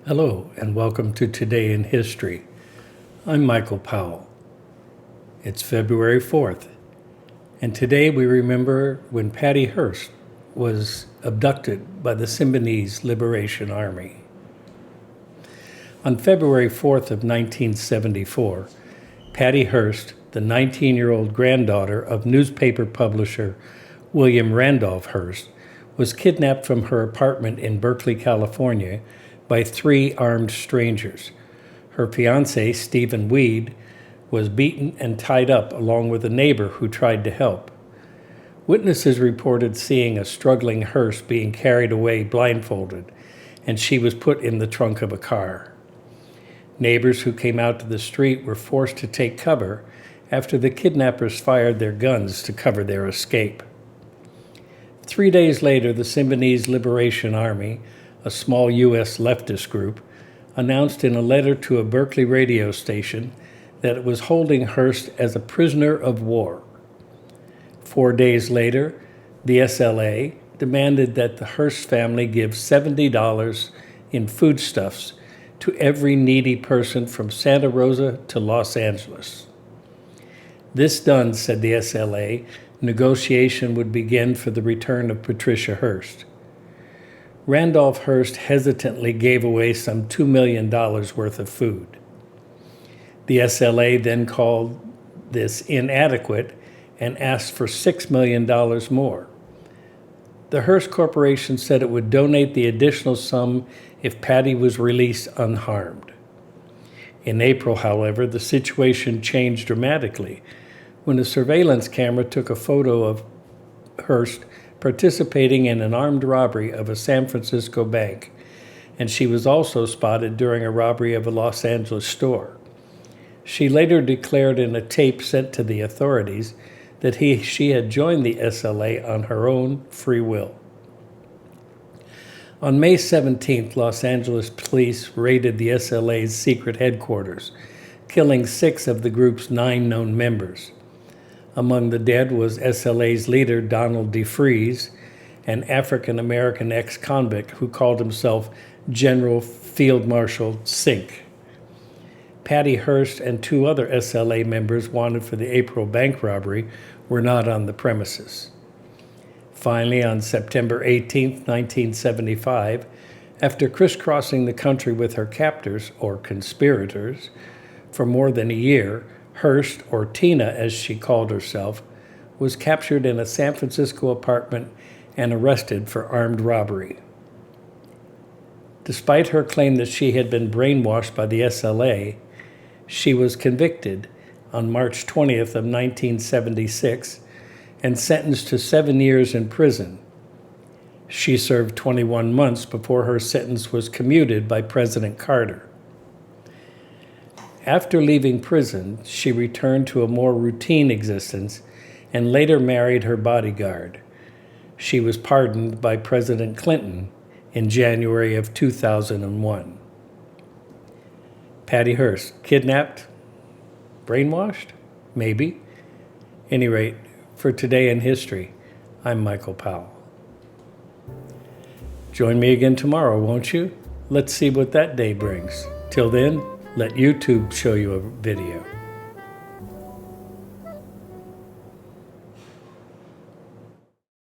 Hello, and welcome to Today in History. I'm Michael Powell. It's February 4th, and today we remember when Patty Hearst was abducted by the Symbionese Liberation Army. On February 4th of 1974, Patty Hearst, the 19-year-old granddaughter of newspaper publisher William Randolph Hearst, was kidnapped from her apartment in Berkeley, California, by three armed strangers. Her fiancé, Stephen Weed, was beaten and tied up along with a neighbor who tried to help. Witnesses reported seeing a struggling Hearst being carried away blindfolded, and she was put in the trunk of a car. Neighbors who came out to the street were forced to take cover after the kidnappers fired their guns to cover their escape. 3 days later, the Symbionese Liberation Army, a small U.S. leftist group, announced in a letter to a Berkeley radio station that it was holding Hearst as a prisoner of war. 4 days later, the SLA demanded that the Hearst family give $70 in foodstuffs to every needy person from Santa Rosa to Los Angeles. This done, said the SLA, negotiation would begin for the return of Patricia Hearst. Randolph Hearst hesitantly gave away some $2 million worth of food. The SLA then called this inadequate and asked for $6 million more. The Hearst Corporation said it would donate the additional sum if Patty was released unharmed. In April, however, the situation changed dramatically when a surveillance camera took a photo of Hearst participating in an armed robbery of a San Francisco bank, and she was also spotted during a robbery of a Los Angeles store. She later declared in a tape sent to the authorities that she had joined the SLA on her own free will. On May 17th, Los Angeles police raided the SLA's secret headquarters, killing 6 of the group's 9 known members. Among the dead was SLA's leader, Donald DeFreeze, an African-American ex-convict who called himself General Field Marshal Sink. Patty Hearst and 2 other SLA members wanted for the April bank robbery were not on the premises. Finally, on September 18, 1975, after crisscrossing the country with her captors, or conspirators, for more than a year, Hearst, or Tina as she called herself, was captured in a San Francisco apartment and arrested for armed robbery. Despite her claim that she had been brainwashed by the SLA, she was convicted on March 20th of 1976 and sentenced to 7 years in prison. She served 21 months before her sentence was commuted by President Carter. After leaving prison, she returned to a more routine existence and later married her bodyguard. She was pardoned by President Clinton in January of 2001. Patty Hearst, kidnapped? Brainwashed? Maybe. Any rate, for Today in History, I'm Michael Powell. Join me again tomorrow, won't you? Let's see what that day brings. Till then, let YouTube show you a video.